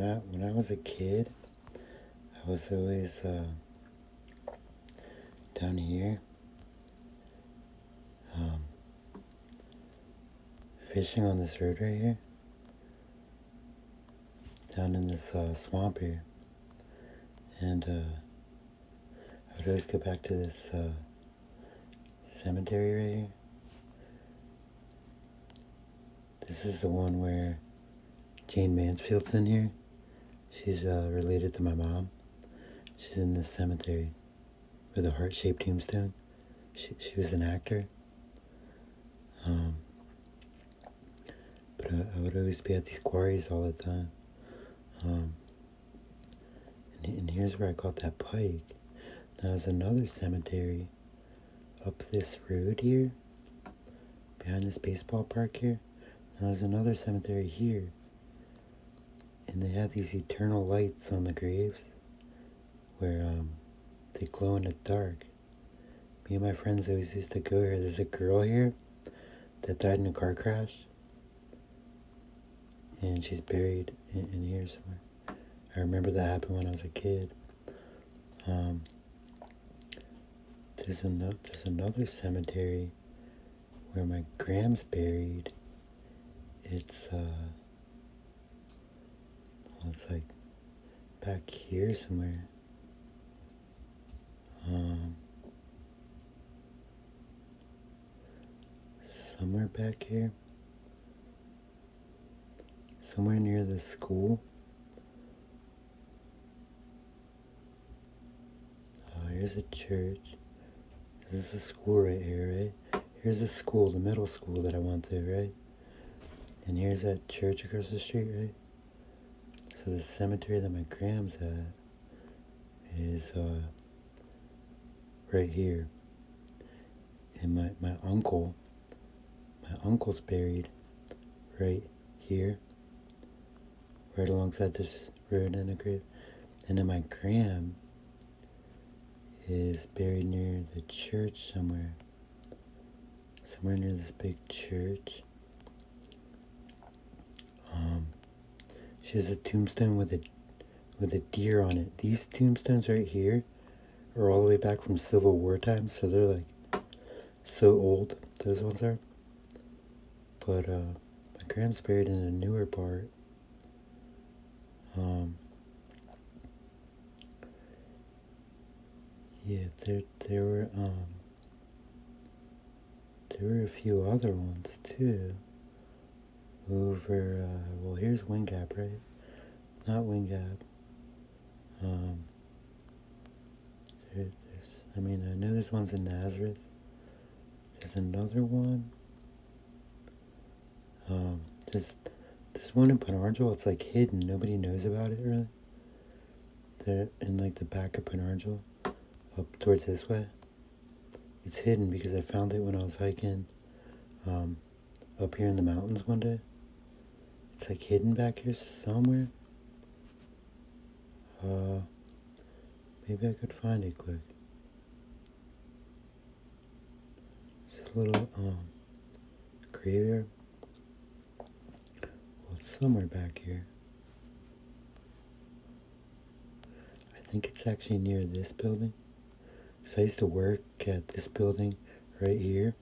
when I was a kid, I was always down here um, fishing on this road right here, down in this swamp here, and I would always go back to this cemetery right here. This is the one where Jane Mansfield's in here. She's related to my mom. She's in this cemetery with a heart-shaped tombstone. She was an actor. But I would always be at these quarries all the time. And here's where I caught that pike. Now there's another cemetery up this road here, behind this baseball park here. Now there's another cemetery here. And they have these eternal lights on the graves where they glow in the dark. Me and my friends always used to go here. There's a girl here that died in a car crash. And she's buried in here somewhere. I remember that happened when I was a kid. There's another cemetery where my Gram's buried. It's it's like back here somewhere. Somewhere back here. Somewhere near the school. Here's a church. This is a school right here, right? Here's a school, the middle school that I went to, right? And here's that church across the street, right? So the cemetery that my Gram's at is right here. And my uncle's buried right here, right alongside this road and a grave. And then my Gram is buried near the church somewhere near this big church. She has a tombstone with a deer on it. These tombstones right here are all the way back from Civil War times, so they're like so old, those ones are. But my Gram's buried in a newer part. Yeah, there were a few other ones too. Over, well, here's Wingap, right? Not Wingap. I know there's ones in Nazareth. There's another one. There's one in Penargil. It's like hidden. Nobody knows about it really. They're in like the back of Penargil, up towards this way. It's hidden because I found it when I was hiking up here in the mountains one day. It's like hidden back here somewhere. Maybe I could find it quick. It's a little graveyard. Well, it's somewhere back here. I think it's actually near this building. So I used to work at this building right here.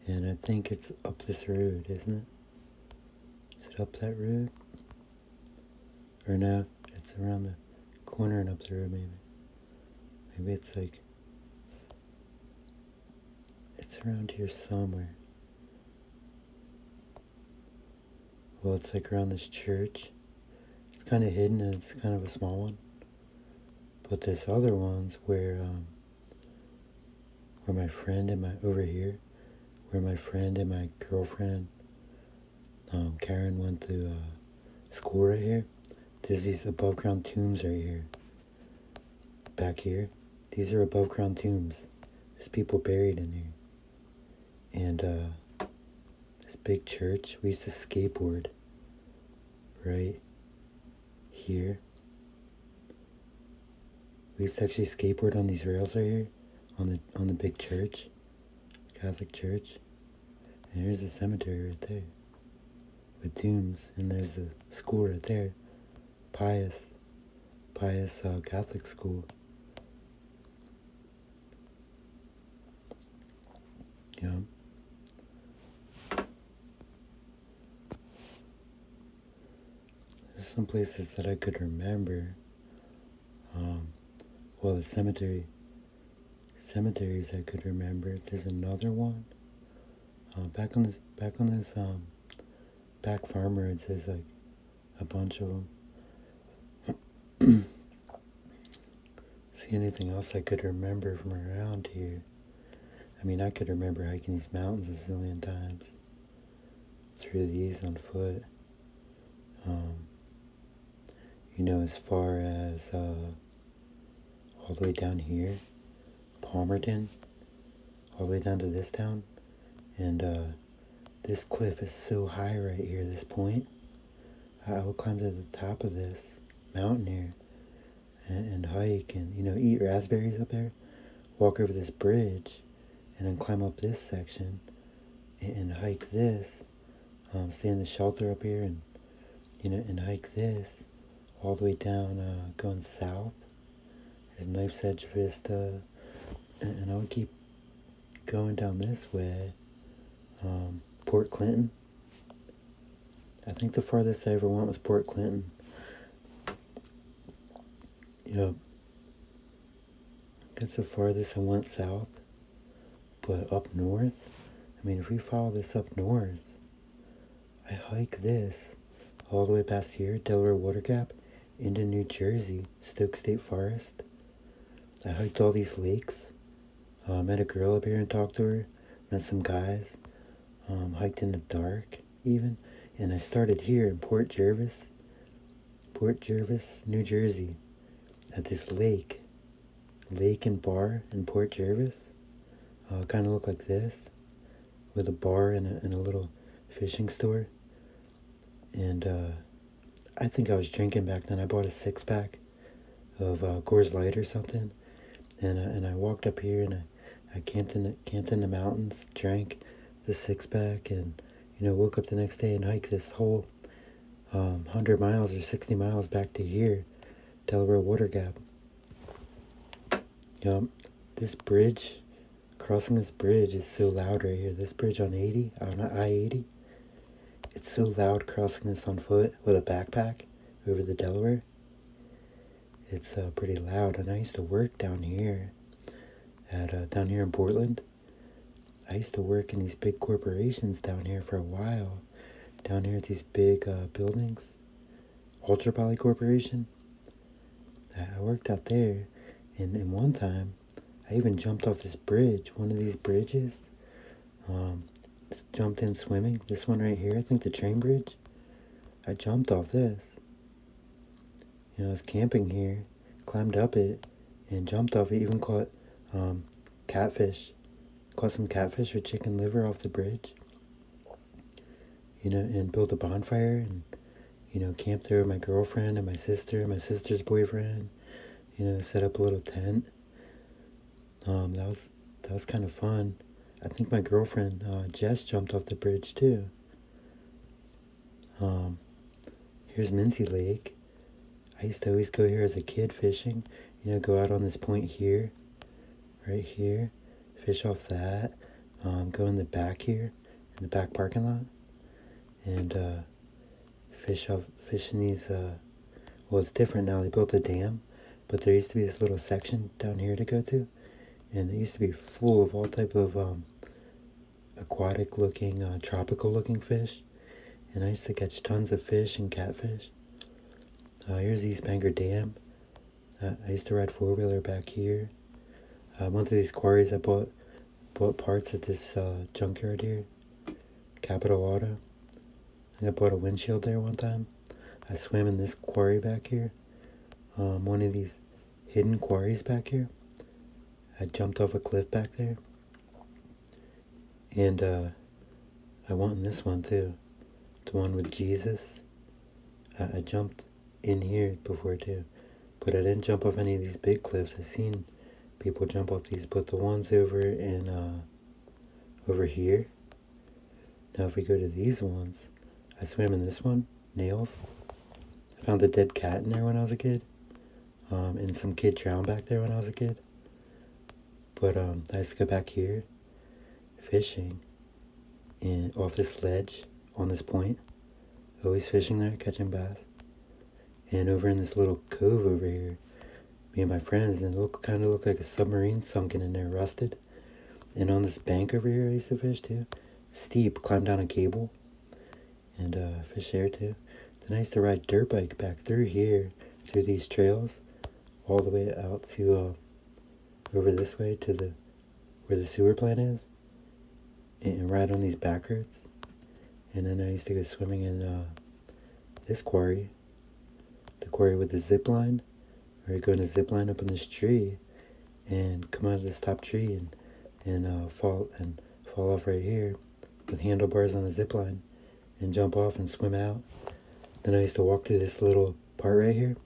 And I think it's up this road, isn't it? Is it up that road? Or no, it's around the corner and up the road maybe. Maybe it's like, it's around here somewhere. Well, it's like around this church. It's kind of hidden and it's kind of a small one. But there's other ones where my friend and where my friend and my girlfriend, Karen, went to school right here. There's these above ground tombs right here. Back here. These are above ground tombs. There's people buried in here. And this big church, we used to skateboard right here. We used to actually skateboard on these rails right here, on the big church, Catholic church. And here's the cemetery right there, with tombs, and there's the school right there. Pius Catholic school. You know, there's some places that I could remember. Well, the cemeteries I could remember. There's another one. Back on this back farm roads. There's like a bunch of them. See anything else I could remember from around here? I mean, I could remember hiking these mountains a zillion times. Through these on foot. As far as all the way down here, Palmerton, all the way down to this town. And this cliff is so high right here, this point. I would climb to the top of this mountain here and hike and, eat raspberries up there, walk over this bridge, and then climb up this section and hike this, stay in the shelter up here and hike this all the way down, going south. There's Knife's Edge Vista, and I would keep going down this way, Port Clinton. I think the farthest I ever went was Port Clinton. That's the farthest I went south. But up north, I mean, if we follow this up north, I hike this all the way past here, Delaware Water Gap, into New Jersey, Stoke State Forest. I hiked all these lakes, met a girl up here and talked to her, met some guys, hiked in the dark even, and I started here in Port Jervis, New Jersey, at this lake and bar in Port Jervis. Kind of looked like this, with a bar and a little fishing store. And I think I was drinking back then. I bought a 6-pack of Coors Light or something, and I walked up here and I camped in the mountains, drank the 6-pack, and woke up the next day and hiked this whole 100 miles or 60 miles back to here, Delaware Water Gap. This bridge, crossing this bridge is so loud right here. This bridge on I-80. It's so loud crossing this on foot with a backpack over the Delaware. It's pretty loud, and I used to work down here in Portland. I used to work in these big corporations down here for a while. Down here at these big buildings. Ultra Poly Corporation. I worked out there, and one time I even jumped off this bridge, one of these bridges. Jumped in swimming. This one right here, I think the train bridge. I jumped off this. I was camping here, climbed up it, and jumped off it. Even caught catfish. Caught some catfish with chicken liver off the bridge. And built a bonfire and, camped there with my girlfriend and my sister's boyfriend. Set up a little tent. That was kind of fun. I think my girlfriend, Jess, jumped off the bridge too. Here's Mincy Lake. I used to always go here as a kid fishing. Go out on this point here, right here, fish off that. Go in the back here, in the back parking lot, and fish in these. Well, it's different now. They built a dam, but there used to be this little section down here to go to, and it used to be full of all type of aquatic looking, tropical looking fish. And I used to catch tons of fish and catfish. Here's East Bangor Dam. I used to ride 4-wheeler back here. I went to these quarries. I bought parts at this junkyard here, Capital Auto. And I bought a windshield there one time. I swam in this quarry back here. One of these hidden quarries back here. I jumped off a cliff back there. And I went in this one too. The one with Jesus. I jumped in here before too. But I didn't jump off any of these big cliffs. I've seen people jump off these, but the ones over here. Now if we go to these ones, I swam in this one, Nails. found a dead cat in there when I was a kid. And some kid drowned back there when I was a kid. But I used to go back here fishing and off this ledge on this point. Always fishing there, catching bass. And over in this little cove over here, me and my friends, and it kind of looked like a submarine sunken in there, rusted. And on this bank over here I used to fish too. Steep, climb down a cable and fish there too. Then I used to ride dirt bike back through here, through these trails, all the way out to over this way to where the sewer plant is, and ride on these back roads. And then I used to go swimming in this quarry, the quarry with the zip line, where you go in a zip line up in this tree and come out of this top tree and fall off right here with handlebars on a zip line and jump off and swim out. Then I used to walk through this little part right here,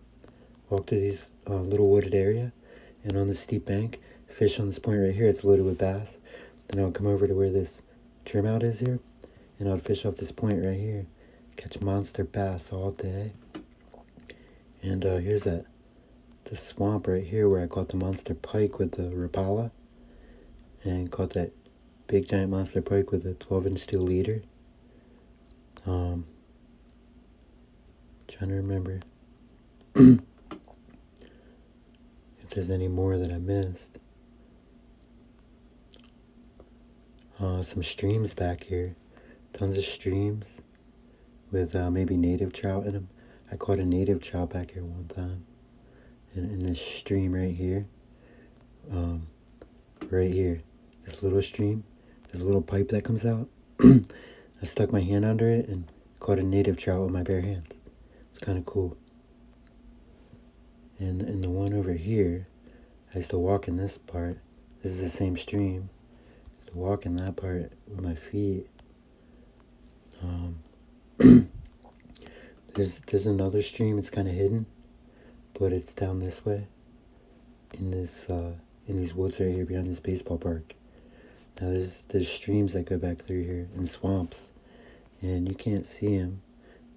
walk through these little wooded area, and on the steep bank, fish on this point right here. It's loaded with bass. Then I would come over to where this trim out is here, and I would fish off this point right here, catch monster bass all day. And here's the swamp right here where I caught the monster pike with the Rapala, and caught that big giant monster pike with a 12-inch steel leader. Trying to remember if there's any more that I missed. Some streams back here, tons of streams with maybe native trout in them. I caught a native trout back here one time in this stream right here. Right here, this little stream, this little pipe that comes out. I stuck my hand under it and caught a native trout with my bare hands. It's kind of cool. And in the one over here, I used to walk in this part. This is the same stream. I used to walk in that part with my feet. There's another stream. It's kind of hidden, but it's down this way in these woods right here behind this baseball park. Now there's streams that go back through here and swamps, and you can't see them,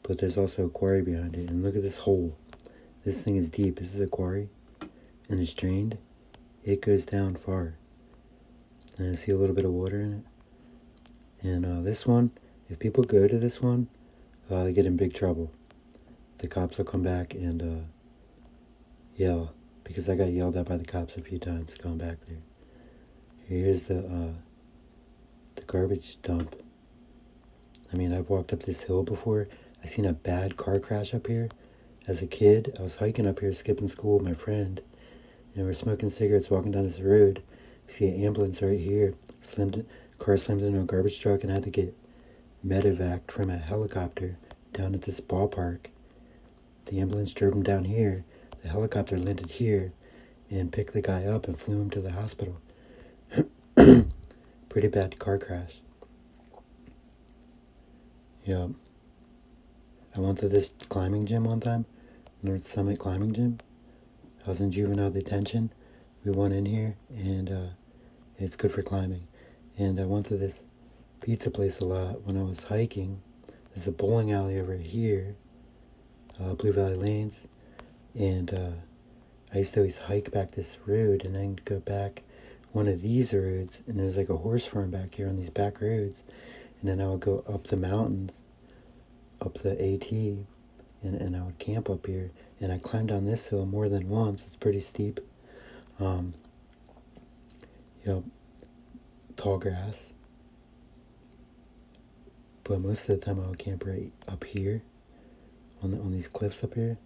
but there's also a quarry behind it. And look at this hole. This thing is deep. This is a quarry, and it's drained. It goes down far, and I see a little bit of water in it. And this one, if people go to this one, they get in big trouble. The cops will come back and yell, because I got yelled at by the cops a few times going back there. Here's the garbage dump. I mean, I've walked up this hill before. I seen a bad car crash up here. As a kid, I was hiking up here, skipping school with my friend, and we're smoking cigarettes, walking down this road. We see an ambulance right here. Car slammed into a garbage truck, and I had to get medevaced from a helicopter down at this ballpark. The ambulance drove him down here. The helicopter landed here and picked the guy up and flew him to the hospital. Pretty bad car crash. Yeah. I went to this climbing gym one time, North Summit Climbing Gym. I was in juvenile detention. We went in here, and it's good for climbing. And I went to this pizza place a lot when I was hiking. There's a bowling alley over here, Blue Valley Lanes, and I used to always hike back this road and then go back one of these roads, and there's like a horse farm back here on these back roads, and then I would go up the mountains, up the AT, and I would camp up here, and I climbed down this hill more than once. It's pretty steep. Tall grass, but most of the time I would camp right up here on these cliffs up here,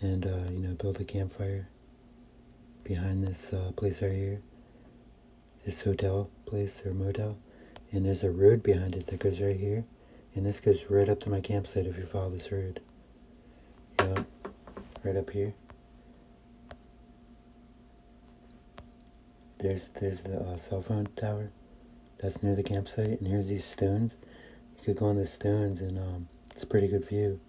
and build a campfire behind this place right here, this hotel place or motel, and there's a road behind it that goes right here, and this goes right up to my campsite if you follow this road. Right up here. There's the cell phone tower that's near the campsite, and here's these stones. You could go on the stones, and it's a pretty good view.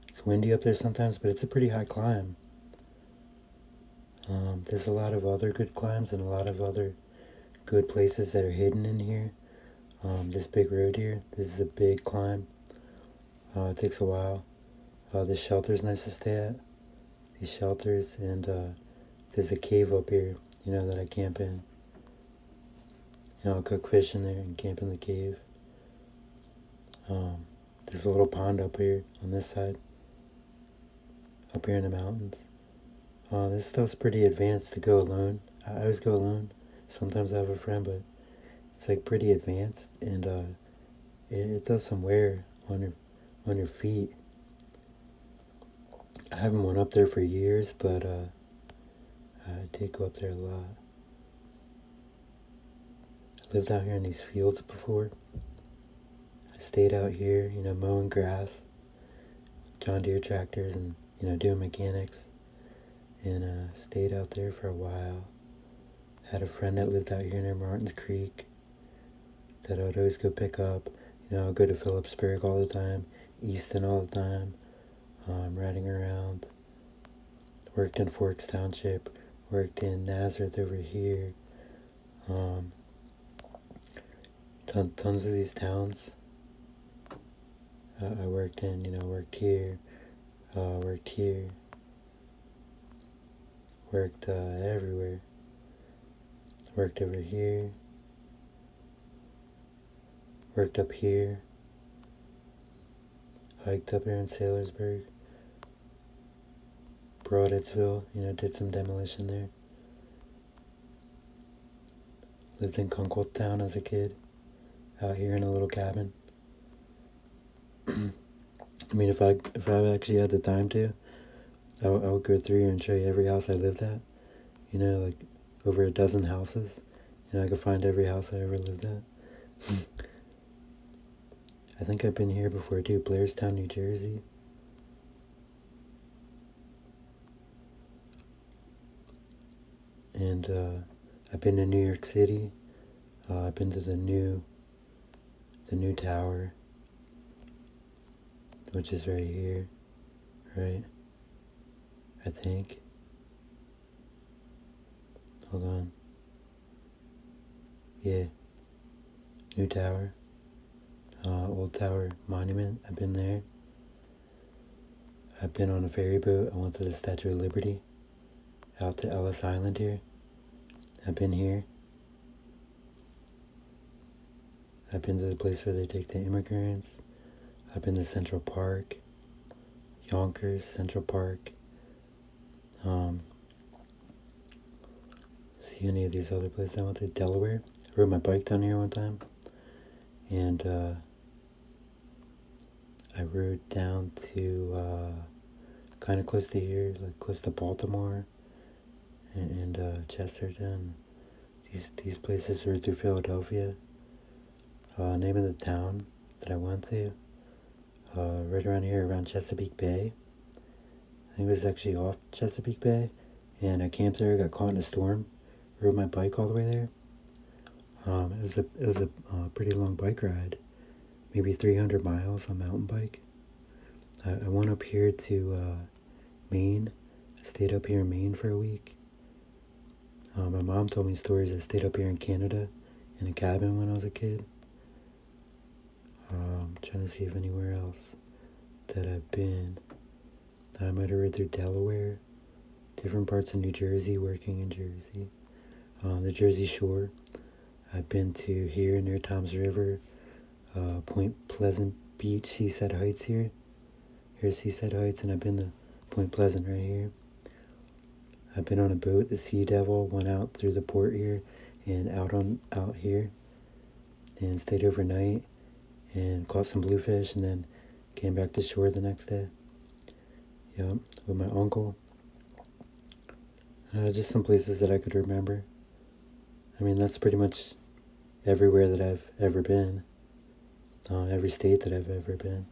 It's windy up there sometimes, but it's a pretty high climb. There's a lot of other good climbs and a lot of other good places that are hidden in here. This big road here, this is a big climb. It takes a while. This shelter's nice to stay at. These shelters, and there's a cave up here, that I camp in. I'll cook fish in there and camp in the cave. There's a little pond up here on this side, up here in the mountains. This stuff's pretty advanced to go alone. I always go alone. Sometimes I have a friend, but it's like pretty advanced, and it does some wear on your feet. I haven't went up there for years, but I did go up there a lot. I lived out here in these fields before. I stayed out here, mowing grass, John Deere tractors, and doing mechanics, and stayed out there for a while. Had a friend that lived out here near Martins Creek that I'd always go pick up. I'd go to Phillipsburg all the time, Easton all the time, riding around. Worked in Forks Township, worked in Nazareth over here. Tons of these towns. I worked in, worked here, worked everywhere. Worked over here, worked up here, hiked up here in Sailorsburg, Broadheadsville, did some demolition there. Lived in Kunkletown as a kid, out here in a little cabin. I mean, if I actually had the time to, I would go through here and show you every house I lived at. Like over a dozen houses. I could find every house I ever lived at. I think I've been here before too, Blairstown, New Jersey. And I've been to New York City. I've been to the new tower, which is right here, right? I think. Hold on. Yeah. New tower. Old Tower Monument. I've been there. I've been on a ferry boat. I went to the Statue of Liberty. Out to Ellis Island here. I've been here. I've been to the place where they take the immigrants. I've been to Central Park. Yonkers, Central Park. See any of these other places I went to? Delaware. I rode my bike down here one time. And I rode down to kind of close to here, like close to Baltimore and Chesterton. These places were through Philadelphia. Name of the town that I went to, right around here, around Chesapeake Bay. I think it was actually off Chesapeake Bay, and I camped there, got caught in a storm, rode my bike all the way there. It was a pretty long bike ride, maybe 300 miles on mountain bike. I went up here to Maine. I stayed up here in Maine for a week. My mom told me stories. I stayed up here in Canada in a cabin when I was a kid. I'm trying to see if anywhere else that I've been. I might have read through Delaware, different parts of New Jersey, working in Jersey. The Jersey Shore. I've been to here near Toms River, Point Pleasant Beach, Seaside Heights here. Here's Seaside Heights, and I've been to Point Pleasant right here. I've been on a boat, the Sea Devil, went out through the port here and out here and stayed overnight and caught some bluefish and then came back to shore the next day. Yep, with my uncle. Just some places that I could remember. I mean, that's pretty much everywhere that I've ever been. Every state that I've ever been.